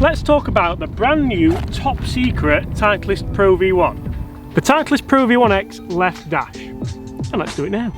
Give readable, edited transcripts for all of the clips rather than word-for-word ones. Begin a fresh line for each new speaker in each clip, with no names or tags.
let's talk about the brand new top secret Titleist Pro-V1. The Titleist Pro-V1x left dash. And let's do it now.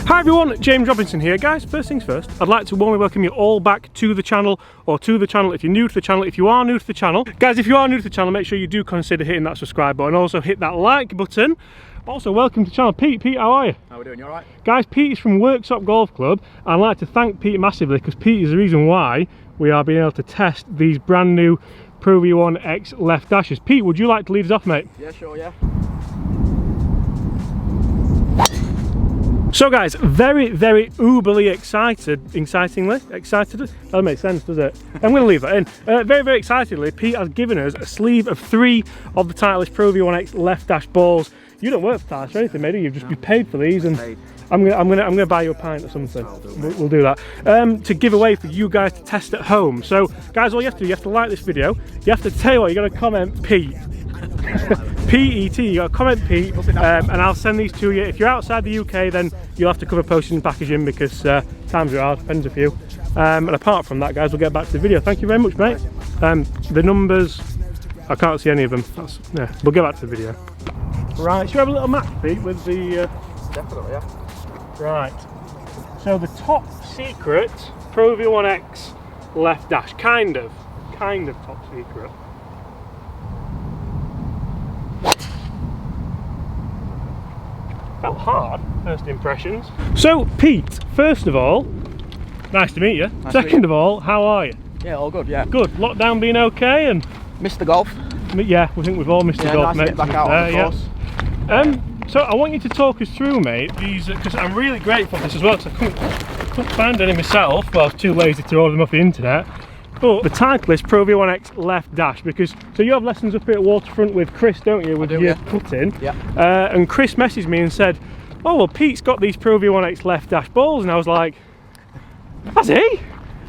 Hi everyone, James Robinson here. Guys, first things first, I'd like to warmly welcome you all back to the channel, or to the channel if you're new to the channel. If you are new to the channel, guys, if you are new to the channel, make sure you do consider hitting that subscribe button. Also hit that like button. Also, welcome to the channel. Pete, how are you?
How are we doing? You alright?
Guys, Pete is from Worksop Golf Club. I'd like to thank Pete massively because Pete is the reason why we are being able to test these brand new Pro-V1x left dashes. Pete, would you like to lead us off, mate?
Yeah, sure, yeah.
So guys, very uberly excitingly, that doesn't make sense, does it? I'm going to leave that in. Very excitedly, Pete has given us a sleeve of 3 of the Titleist Pro-V1x left dash balls. You don't work for Titleist or anything, mate, you've just been paid for these, and I'm gonna buy you a pint or something. We'll do that to give away for you guys to test at home. So guys, all you have to do, you have to like this video. You have to tell you what, you're gonna comment Pete. PET, you got to comment Pete, and I'll send these to you. If you're outside the UK, then you'll have to cover postage and packaging because times are hard, depends a few. And apart from that, guys, we'll get back to the video. Thank you very much, mate. The numbers, I can't see any of them. Yeah, we'll get back to the video. Right, should we have a little match, Pete, with the...
Definitely, yeah.
Right, so the top secret Pro-V1x left dash, kind of top secret. Felt hard, first impressions. So Pete, first of all, nice to meet you.
Nice
Second of all, how are you?
Yeah, all good, yeah.
Good. Lockdown being okay, and
missed the golf.
Yeah, we think we've all missed the golf,
nice
mate.
to get back out on the course.
So I want you to talk us through, mate, these, because I'm really grateful for this as well, because I couldn't find any myself. Well, I was too lazy to order them off the internet. But the Titleist Pro-V1x left dash, because so you have lessons up here at Waterfront with Chris, don't you, with your putting?
Yeah.
And Chris messaged me and said, "Oh well, Pete's got these Pro-V1x left dash balls," and I was like, "Has he?"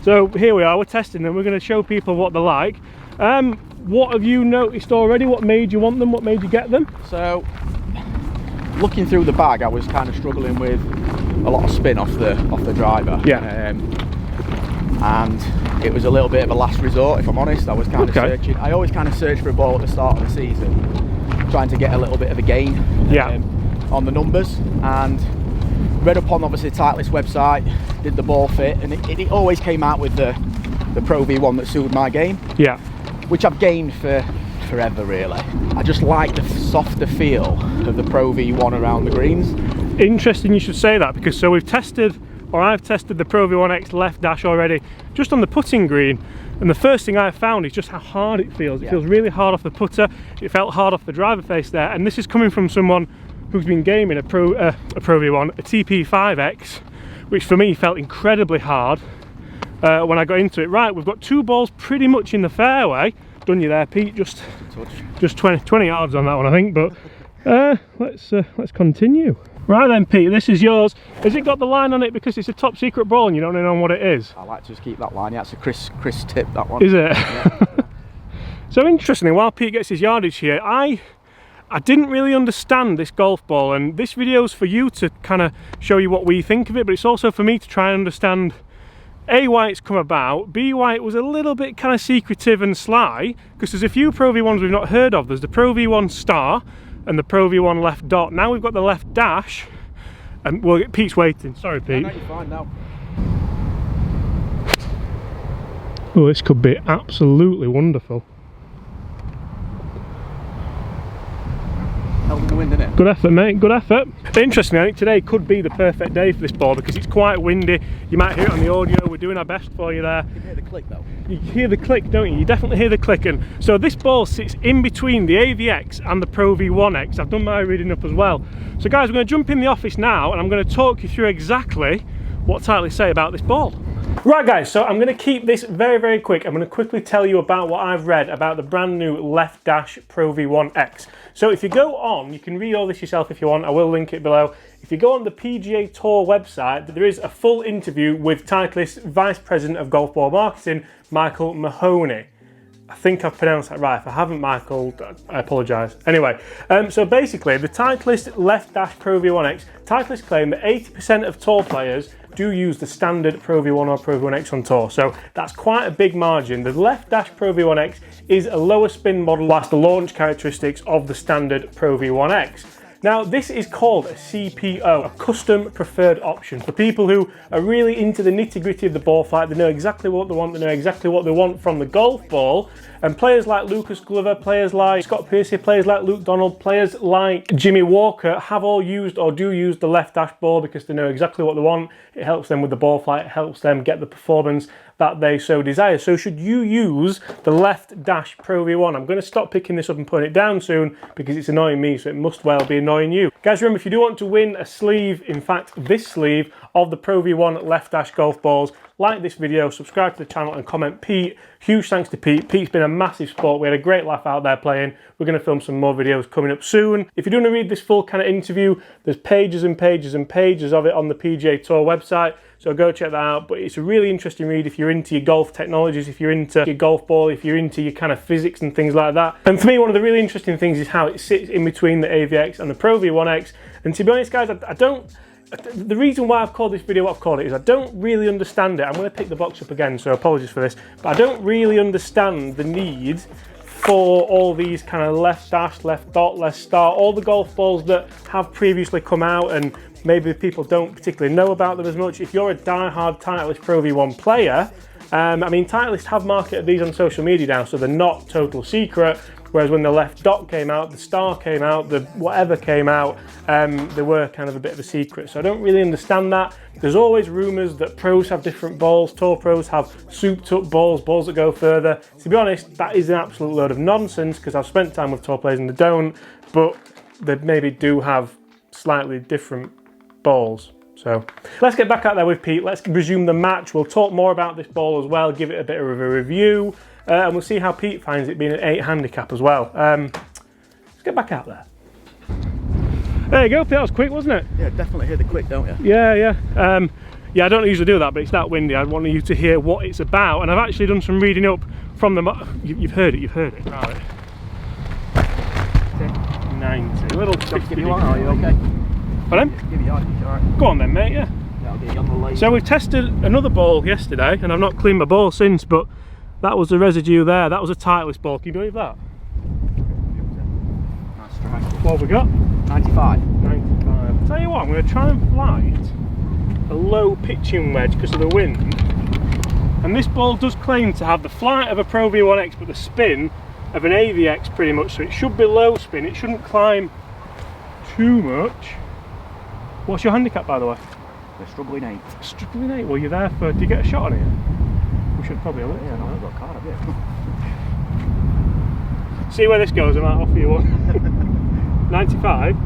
So here we are, we're testing them. We're going to show people what they're like. What have you noticed already? What made you want them? What made you get them?
So, looking through the bag, I was kind of struggling with a lot of spin off the driver.
Yeah.
And it was a little bit of a last resort, if I'm honest. I was kind of searching. I always kind of search for a ball at the start of the season, trying to get a little bit of a gain on the numbers, and read up on obviously the Titleist website, did the ball fit, and it always came out with the Pro-V1 that suited my game. Yeah. Which I've gained for forever, really. I just like the softer feel of the Pro-V1 around the greens. Interesting you should say that, because so we've tested, or I've tested the Pro-V1x left dash already just on the putting green, and the first thing I found is just how hard it feels. It feels really hard off the putter, it felt hard off the driver face there, and this is coming from someone who's been gaming a Pro-V1, a TP5X, which for me felt incredibly hard when I got into it. Right, we've got 2 balls pretty much in the fairway. Done you there, Pete, just 20 yards on that one, I think, but let's continue. Right then, Pete, this is yours. Has it got the line on it because it's a top secret ball and you don't know what it is? I like to just keep that line. Yeah, it's a Chris tip, that one. Is it? Yeah. So interestingly, while Pete gets his yardage here, I didn't really understand this golf ball, and this video's for you to kind of show you what we think of it, but it's also for me to try and understand A, why it's come about, B, why it was a little bit kind of secretive and sly, because there's a few Pro-V1s we've not heard of. There's the Pro-V1 star and the Pro-V1 left dot. Now we've got the left dash, and Pete's waiting. Sorry, Pete. No, you're fine now. Oh, this could be absolutely wonderful. Held in the wind, innit? Good effort, mate, good effort. Interestingly, I think today could be the perfect day for this ball because it's quite windy. You might hear it on the audio. We're doing our best for you there. You can hear the click though. You hear the click, don't you? You definitely hear the click. And so this ball sits in between the AVX and the Pro-V1x. I've done my reading up as well. So guys, we're going to jump in the office now and I'm going to talk you through exactly what Titleist say about this ball. Right guys, so I'm going to keep this very quick. I'm going to quickly tell you about what I've read about the brand new left dash Pro-V1x. So if you go on, you can read all this yourself if you want. I will link it below.
If you go on the PGA Tour website, there is a full interview with Titleist Vice President of Golf Ball Marketing, Michael Mahoney. I think I've pronounced that right. If I haven't, Michael, I apologise. Anyway, so basically, the Titleist Left-Dash Pro-V1x, Titleist claim that 80% of tour players do use the standard Pro-V1 or Pro-V1x on tour. So that's quite a big margin. The Left-Dash Pro-V1x is a lower spin model, whilst the launch characteristics of the standard Pro-V1x. Now, this is called a CPO, a custom preferred option, for people who are really into the nitty-gritty of the ball flight. They know exactly what they want, they know exactly what they want from the golf ball. And players like Lucas Glover, players like Scott Piercy, players like Luke Donald, players like Jimmy Walker have all used or do use the left dash ball because they know exactly what they want. It helps them with the ball flight, it helps them get the performance that they so desire. So should you use the Left Dash Pro-V1? I'm going to stop picking this up and putting it down soon because it's annoying me, so it must well be annoying you. Guys, remember, if you do want to win a sleeve, in fact this sleeve of the Pro-V1 Left Dash golf balls, like this video, subscribe to the channel and comment Pete. Huge thanks to Pete. Pete's been a massive sport. We had a great laugh out there playing. We're going to film some more videos coming up soon. If you do want to read this full kind of interview, there's pages and pages and pages of it on the PGA Tour website, so go check that out. But it's a really interesting read if you're into your golf technologies, if you're into your golf ball, if you're into your kind of physics and things like that. And for me, one of the really interesting things is how it sits in between the AVX and the Pro-V1x. And to be honest, guys, I don't... The reason why I've called this video what I've called it is I don't really understand it. I'm going to pick the box up again, so apologies for this. But I don't really understand the need for all these kind of left dash, left dot, left start, all the golf balls that have previously come out and maybe people don't particularly know about them as much. If you're a die-hard Titleist Pro-V1 player, I mean, Titleist have marketed these on social media now, so they're not total secret. Whereas when the left dot came out, the star came out, the whatever came out, they were kind of a bit of a secret. So I don't really understand that. There's always rumours that pros have different balls, tour pros have souped up balls, balls that go further. To be honest, that is an absolute load of nonsense because I've spent time with tour players and they don't, but they maybe do have slightly different balls. So let's get back out there with Pete. Let's resume the match. We'll talk more about this ball as well, give it a bit of a review. And we'll see how Pete finds it being an 8 handicap as well. Let's get back out there. There you go, Pete, that was quick, wasn't it?
Yeah, definitely hear the click, don't you?
Yeah. Yeah, I don't usually do that, but it's that windy. I want you to hear what it's about. And I've actually done some reading up from the... You've heard it. Right. 90. A little 50.
Give you one, are you okay?
Pardon?
Give you one, all right.
Go on then, mate, yeah.
That'll get you on the lane.
So we've tested another ball yesterday, and I've not cleaned my ball since, but that was the residue there. That was a Titleist ball. Can you believe that?
Nice strike.
What have we got?
95.
95. I'll tell you what, I'm going to try and flight a low pitching wedge because of the wind. And this ball does claim to have the flight of a Pro-V1x, but the spin of an AVX pretty much. So it should be low spin. It shouldn't climb too much. What's your handicap, by the way?
We're struggling 8.
Struggling 8? Well, you're there for... Do you get a shot on here? We should probably have
Yeah, no, I've got a card, have you?
See where this goes, I might offer you one. 95?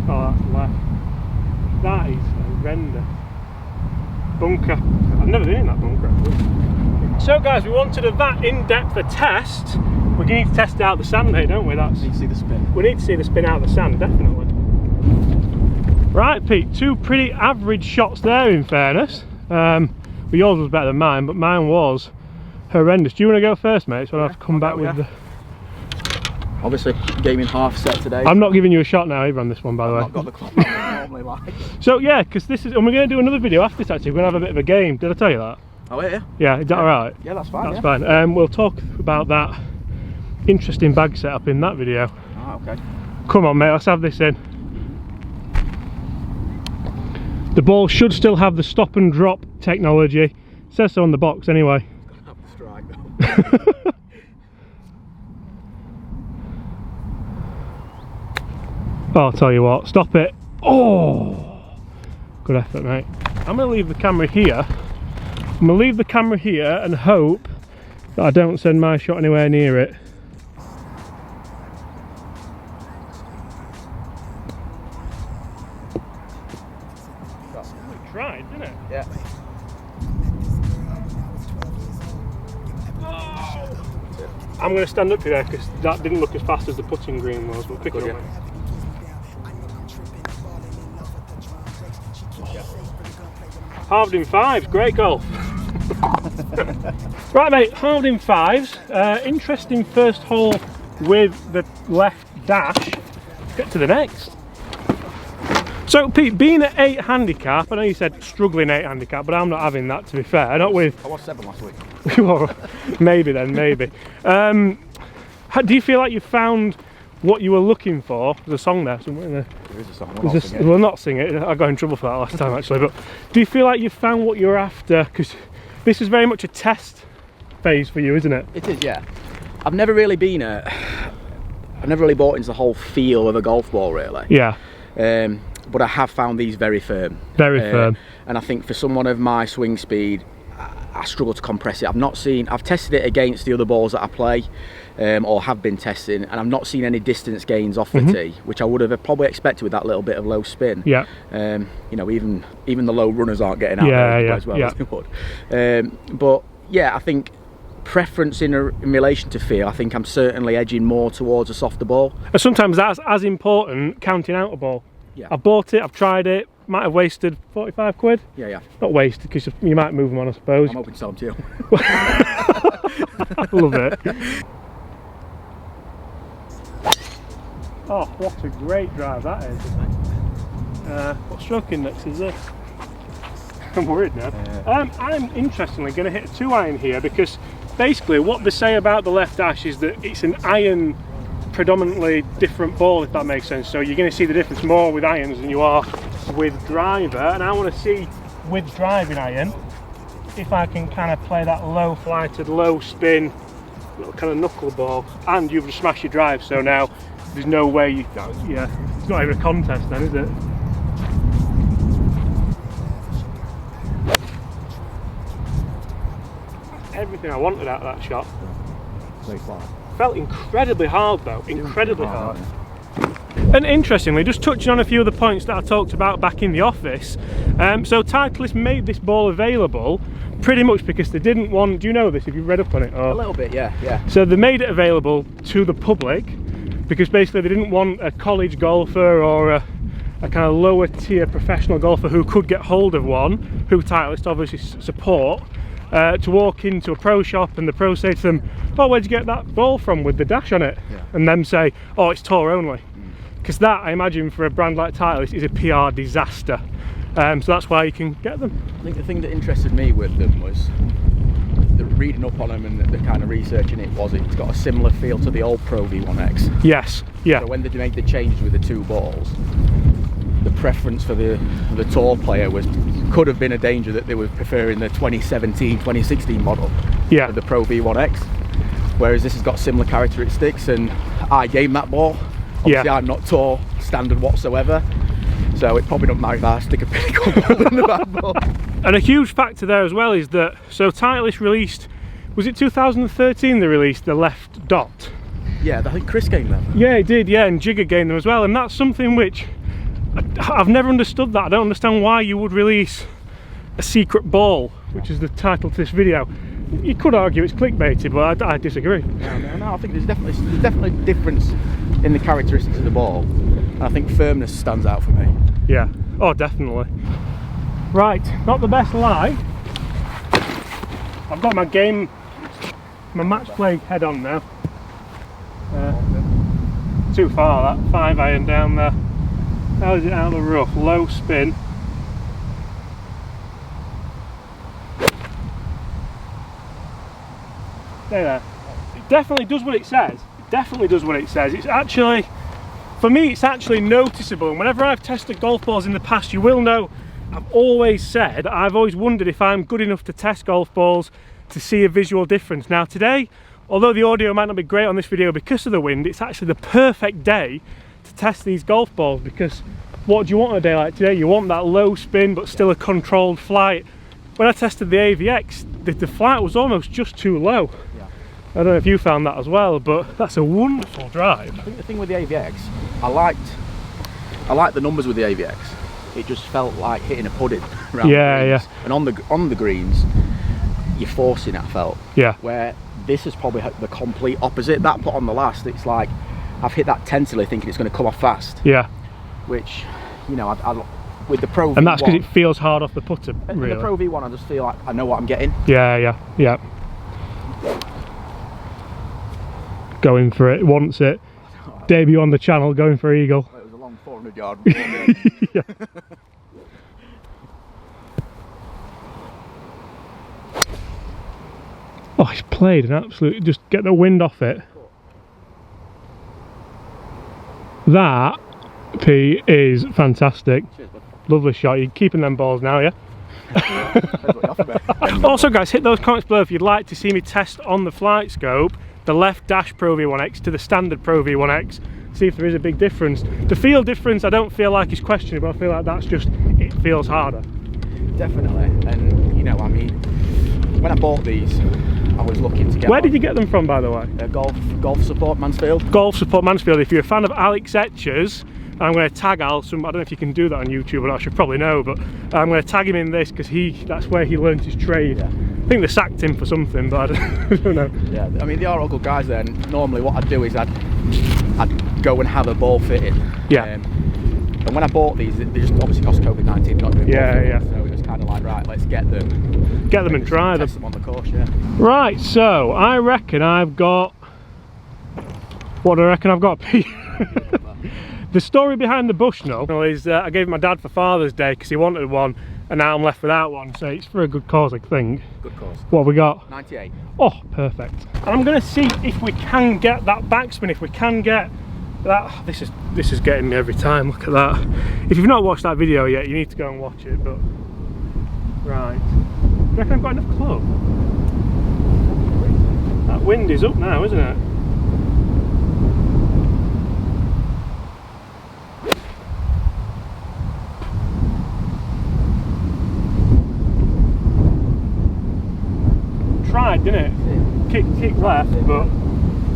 Oh, that's left. That is horrendous. Bunker. I've never been in that bunker actually. So guys, we wanted that in-depth a test. We need to test out the sand, mate, don't we?
We need to see the spin.
We need to see the spin out of the sand, definitely. Right, Pete, 2 pretty average shots there in fairness. Well, yours was better than mine, but mine was horrendous. Do you want to go first, mate? So I'll have to come back with the...
Obviously, game in half set today.
I'm not giving you a shot now either on this one, by the way.
I've not got the clock I normally like.
So yeah, because this is... And we're going to do another video after this actually. We're going to have a bit of a game. Did I tell you that?
Oh, yeah?
Yeah, is that alright?
Yeah, that's fine.
That's fine. We'll talk about that interesting bag setup in that video.
Oh, okay.
Come on, mate, let's have this in. The ball should still have the stop and drop technology. It says so on the box anyway.
Have the strike though.
Oh, I'll tell you what, stop it. Oh, good effort, mate. I'm going to leave the camera here. I'm going to leave the camera here and hope that I don't send my shot anywhere near it. Tried, didn't it?
Yeah.
Oh. I'm going to stand up here because that didn't look as fast as the putting green was. We'll pick it up. halved in fives, great golf. Right mate, halved in fives. Interesting first hole with the left dash. Let's get to the next. So Pete, being at 8 handicap, I know you said struggling 8 handicap, but I'm not having that, to be fair. Not with.
I was 7 last week.
Maybe then, maybe. Do you feel like you found what you were looking for? There's a song there somewhere. There
is a song.
We'll not sing it. I got in trouble for that last time actually. But do you feel like you found what you're after? Because this is very much a test phase for you, isn't it?
It is, yeah. I've never really bought into the whole feel of a golf ball, really.
Yeah.
But I have found these very firm.
Very firm.
And I think for someone of my swing speed, I struggle to compress it. I've tested it against the other balls that I play, or have been testing, and I've not seen any distance gains off the tee, which I would have probably expected with that little bit of low spin.
Yeah.
You know, even the low runners aren't getting out there as well as they would. But yeah, I think preference in relation to feel, I think I'm certainly edging more towards a softer ball.
And sometimes that's as important, counting out a ball.
Yeah.
I bought it, I've tried it, might have wasted 45 quid.
Yeah.
Not wasted, because you might move them on, I suppose.
I'm hoping to sell them to you.
I love it. Oh, what a great drive that is. What stroke index is this? I'm worried now. I'm interestingly going to hit a 2-iron here, because basically what they say about the left dash is that it's an iron predominantly different ball, if that makes sense. So you're going to see the difference more with irons than you are with driver, and I want to see with driving iron if I can kind of play that low flighted, low spin, little kind of knuckle ball, and you've just smashed your drive. So now there's no way you, yeah, it's not even a contest then, is it? Everything I wanted out of that shot. Felt incredibly hard though, incredibly hard. And interestingly, just touching on a few of the points that I talked about back in the office, so Titleist made this ball available pretty much because they didn't want, do you know this, have you read up on it? Or?
A little bit, yeah.
So they made it available to the public because basically they didn't want a college golfer or a kind of lower tier professional golfer who could get hold of one, who Titleist obviously support, to walk into a pro shop and the pro say to them, oh, where'd you get that ball from with the dash on it? Yeah. And them say, oh, it's tour only. Because that, I imagine, for a brand like Titleist is a PR disaster. So that's why you can get them.
I think the thing that interested me with them was the reading up on them and the kind of researching it was it's got a similar feel to the old Pro-V1x.
Yes, yeah.
So when they made the change with the 2 balls, the preference for the tour player could have been a danger that they were preferring the 2017, 2016 model of the Pro-V1x, whereas this has got similar characteristics, and I game that ball. Obviously I'm not tour standard whatsoever, so it probably doesn't matter if I stick a pinnacle ball in the bad ball.
And a huge factor there as well is that, so Titleist released, was it 2013 they released the left dot?
Yeah, I think Chris gamed them.
Yeah, he did, yeah, and Jigger gamed them as well, and that's something which I've never understood that. I don't understand why you would release a secret ball, which is the title to this video. You could argue it's clickbaity, but I disagree.
No, I think there's definitely a difference in the characteristics of the ball. And I think firmness stands out for me.
Yeah, oh definitely. Right, not the best lie. I've got my match play head on now. Too far that 5-iron down there. How is it out of the rough? Low spin. There. It definitely does what it says. It definitely does what it says. It's actually, for me, it's actually noticeable. And whenever I've tested golf balls in the past, you will know I've always said, I've always wondered if I'm good enough to test golf balls to see a visual difference. Now today, although the audio might not be great on this video because of the wind, it's actually the perfect day to test these golf balls, because what do you want on a day like today? You want that low spin but still a controlled flight. When I tested the AVX, the flight was almost just too low. Yeah. I don't know if you found that as well, but that's a wonderful drive.
I think the thing with the AVX, I liked the numbers with the AVX. It just felt like hitting a pudding around the greens. And on the greens, you're forcing it, I felt. Yeah. Where this is probably the complete opposite. That put on the last, it's like I've hit that tentatively thinking it's going to come off fast. Yeah. Which, you know, with the Pro-V1.
And that's because it feels hard off the putter, really.
The Pro-V1, I just feel like I know what I'm getting.
Yeah. Going for it, wants it. Debut on the channel, going for eagle.
It was a long 400 yard.
Yeah. Oh, he's played an absolute, just get the wind off it. That, P, is fantastic.
Cheers, bud.
Lovely shot. You're keeping them balls now, yeah? Also guys, hit those comments below if you'd like to see me test on the flight scope the left dash Pro-V1x to the standard Pro-V1x, see if there is a big difference. The feel difference I don't feel like is questionable, I feel like that's just, it feels harder.
Definitely, and you know, I mean, when I bought these, I was looking to get
Where did you get them from, by the way?
Golf Support Mansfield.
Golf Support Mansfield. If you're a fan of Alex Etchers, I'm going to tag Al, I don't know if you can do that on YouTube or not, I should probably know, but I'm going to tag him in this because that's where he learnt his trade. Yeah. I think they sacked him for something, but I don't know. Yeah,
I mean, they are all good guys there, and normally what I'd do is I'd go and have a ball fitted.
Yeah.
And when I bought these, they just obviously cost COVID-19, not doing
yeah.
So it was kind of like, right, let's get them.
Get them and try them.
Test them on the course, yeah.
Right, so I reckon I've got, what do I reckon I've got, Pete? The story behind the Bushnell is I gave it my dad for Father's Day because he wanted one, and now I'm left without one, so it's for a good cause, I think.
Good cause.
What have we got?
98.
Oh, perfect. And I'm going to see if we can get that backspin, if we can get that. This is getting me every time, look at that. If you've not watched that video yet, you need to go and watch it, but... Right. You reckon I've got enough club? That wind is up now, isn't it? Tried, didn't it? Kick left, but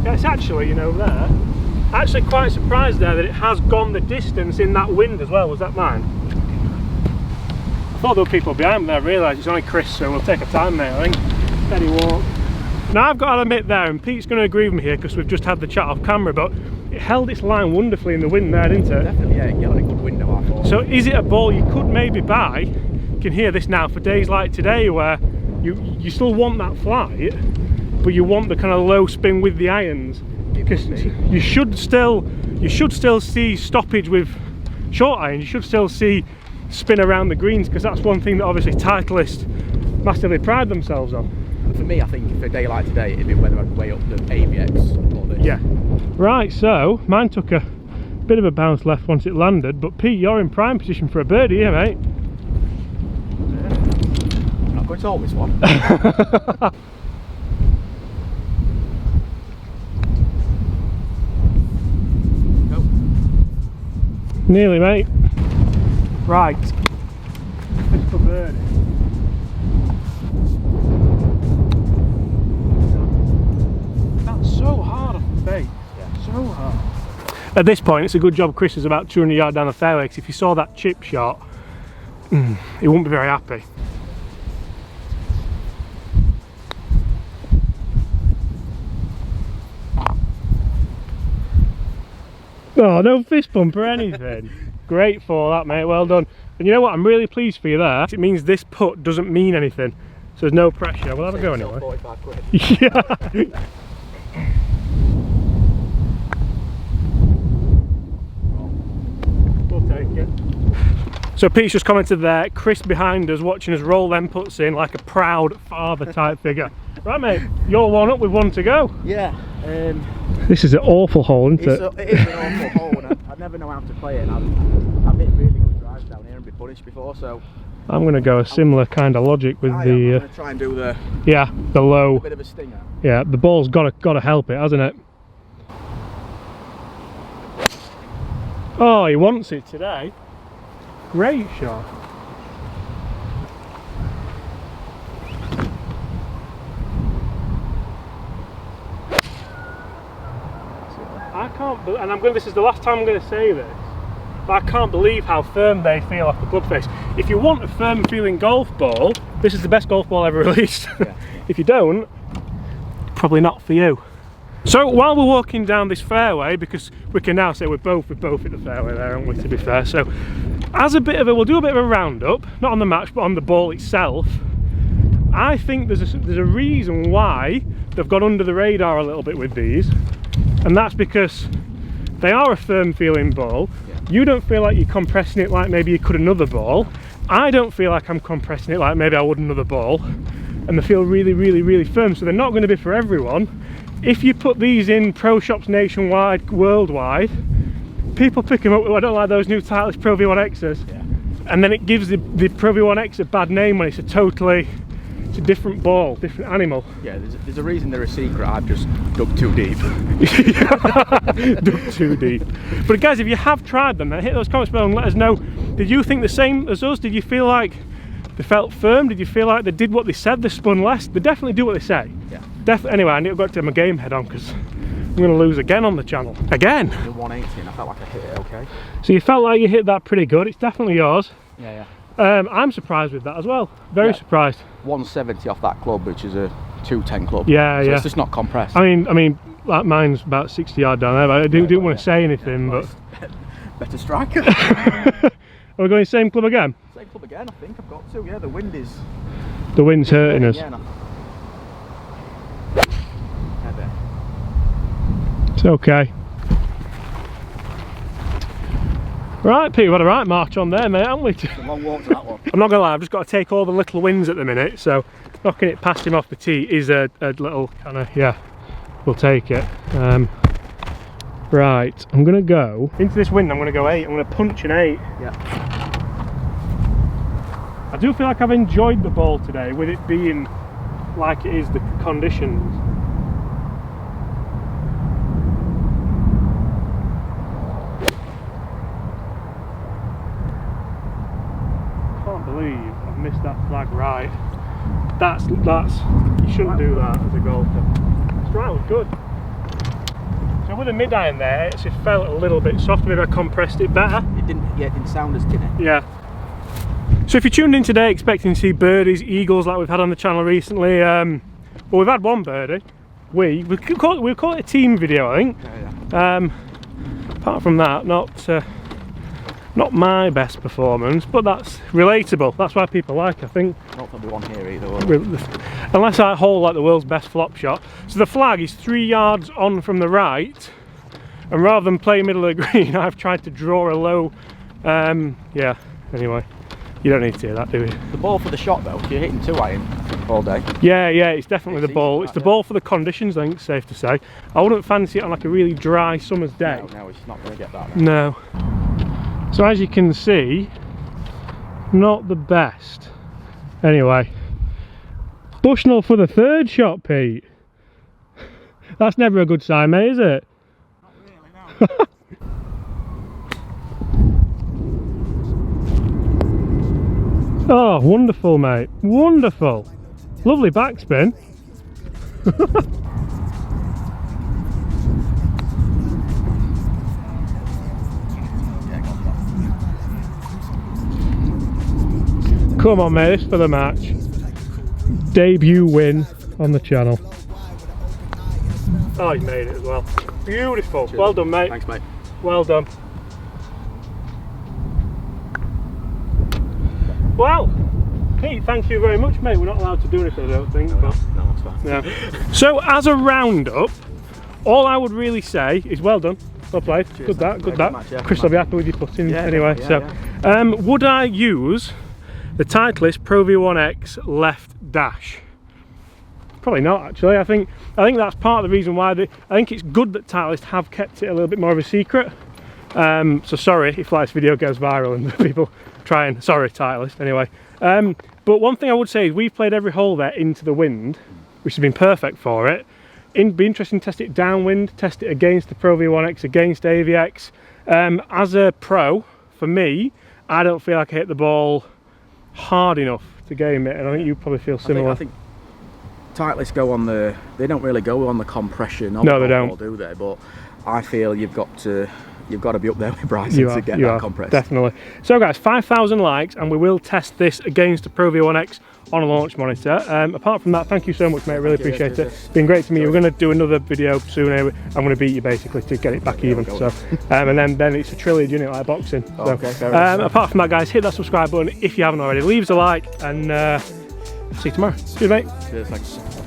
yeah, it's actually, you know, there. Actually quite surprised there that it has gone the distance in that wind as well. Was that mine? I thought there were people behind me, I realised it's only Chris, so we'll take a time, mate, I think. Steady walk. Now I've got to admit there, and Pete's going to agree with me here because we've just had the chat off camera, but it held its line wonderfully in the wind there, didn't it?
Definitely, yeah, it got a good window, I thought.
So is it a ball you could maybe buy? You can hear this now for days like today where you still want that flight, but you want the kind of low spin with the irons, because you should still see stoppage with short irons. You should still see spin around the greens, because that's one thing that obviously Titleist massively pride themselves on.
For me, I think for a day like today, it'd be whether I'd weigh up the AVX or this.
Yeah. Right, so mine took a bit of a bounce left once it landed, but Pete, you're in prime position for a birdie here, mate.
I'm going to hold this one. Go.
Nearly, mate. Right. This for birdie. That's so hard off the base. Yeah. So hard. At this point, it's a good job Chris is about 200 yards down the fairway, because if you saw that chip shot, he wouldn't be very happy. Oh, no fist bump or anything. Great for that, mate, well done. And you know what, I'm really pleased for you there. It means this putt doesn't mean anything, so there's no pressure. We'll have a go anyway.
45 quid.
Yeah. We'll take it. So Pete's just commented there, Chris behind us watching us roll them putts in like a proud father type figure. Right, mate, you're one up with one to go.
Yeah.
This is an awful hole, isn't it?
It is an awful hole, and I never know how to play it. And I've hit really good drives down here and been punished before, so...
I'm going to go a similar kind of logic with
I'm
the...
going to try and do the...
Yeah, the low...
A bit of a stinger.
Yeah, the ball's got to help it, hasn't it? Oh, he wants it today. Great shot. I can't believe, and this is the last time I'm going to say this, but I can't believe how firm they feel off the club face. If you want a firm feeling golf ball, this is the best golf ball ever released. Yeah. If you don't, probably not for you. So while we're walking down this fairway, because we can now say we're both at the fairway there, aren't we, to be fair, so as a bit of a, we'll do a bit of a roundup, not on the match, but on the ball itself. I think there's a reason why they've gone under the radar a little bit with these, and that's because they are a firm feeling ball. You don't feel like you're compressing it like maybe you could another ball. I don't feel like I'm compressing it like maybe I would another ball, and they feel really, really, really firm. So they're not going to be for everyone. If you put these in pro shops nationwide, worldwide, people pick them up. Oh, I don't like those new Titleist Pro-V1x's, and then it gives the Pro-V1x a bad name when it's a different ball, different animal. Yeah,
there's a reason they're a secret. I've just dug too deep.
Dug too deep. But guys, if you have tried them, then hit those comments below and let us know. Did you think the same as us? Did you feel like they felt firm? Did you feel like they did what they said? They spun less? They definitely do what they say. Yeah. Definitely. Anyway, I need to go to my game head on because I'm going to lose again on the channel. Again.
The 180, and I felt like I hit it okay.
So you felt like you hit that pretty good. It's definitely yours.
Yeah.
I'm surprised with that as well. Very surprised.
170 off that club, which is a 210 club.
Yeah,
so it's just not compressed.
I mean, like mine's about 60 yard down there. But I didn't want to say anything, but
better striker.
Are we going same club again?
Same club again, I think I've got to. Yeah, the wind's
hurting us.
Yeah,
it's okay. Right, Pete, we've had a right march on there, mate, haven't we?
It's a long walk to that one.
I'm not gonna lie, I've just got to take all the little wins at the minute, so knocking it past him off the tee is a little kind of, yeah, we'll take it. Right, I'm gonna go into this wind. I'm gonna go 8. I'm gonna punch an 8.
Yeah.
I do feel like I've enjoyed the ball today, with it being like it is the conditions. I've missed that flag right. That's you shouldn't do that as a golfer. It's right, was good. So with the mid iron there, it felt a little bit soft. Maybe I compressed it better.
It didn't sound as tinny.
Yeah. So if you tuned in today expecting to see birdies, eagles like we've had on the channel recently, well, we've had one birdie. We'll call it a team video, I think. Yeah. Apart from that, not my best performance, but that's relatable. That's why people like, I think.
Not that we want here either.
Unless I hold like the world's best flop shot. So the flag is 3 yards on from the right, and rather than play middle of the green, I've tried to draw a low. Yeah. Anyway, you don't need to hear that, do you?
The ball for the shot though. You're hitting 2 iron all day.
Yeah, it's definitely the ball. It's the ball for the conditions, I think it's safe to say. I wouldn't fancy it on like a really dry summer's day.
No, it's not going to get that.
No. So as you can see, not the best. Anyway, Bushnell for the 3rd shot, Pete. That's never a good sign, mate, is it?
Not really, no.
Oh, wonderful, mate. Wonderful. Lovely backspin. Come on, mate, this is for the match. Debut win on the channel. Oh, you made it as well. Beautiful.
Cheers.
Well done, mate.
Thanks, mate.
Well done. Well, Pete, thank you very much, mate. We're not allowed to do anything, I don't think.
No,
but
that's fine.
Yeah. So, as a roundup, all I would really say is well done. Well played.
Cheers,
good that, good that.
Match, yeah,
Chris will be happy with your putting anyway.
Yeah.
Would I use the Titleist Pro-V1x left dash? Probably not, actually. I think that's part of the reason why I think it's good that Titleist have kept it a little bit more of a secret. So sorry if this video goes viral and people try and, sorry Titleist, anyway. But one thing I would say is we've played every hole there into the wind, which has been perfect for it. It'd be interesting to test it downwind, test it against the Pro-V1x, against AVX. As a pro, for me, I don't feel like I hit the ball hard enough to game it, and I think you probably feel similar.
I think Titleist go on they don't really go on the compression.
No, they don't.
Ball, do they? But I feel you've got to you've got to be up there with Bryson to get that compressed.
Definitely. So guys, 5,000 likes and we will test this against the Pro-V1x on a launch monitor. Apart from that, thank you so much, mate. I really appreciate it. It's been great to meet you. We're going to do another video soon. I'm going to beat you basically to get it back even. So, and then it's a trilogy unit like boxing. So,
okay, fair enough.
Apart from that, guys, hit that subscribe button if you haven't already. Leave us a like and see you tomorrow. Cheers, mate.
Cheers, thanks.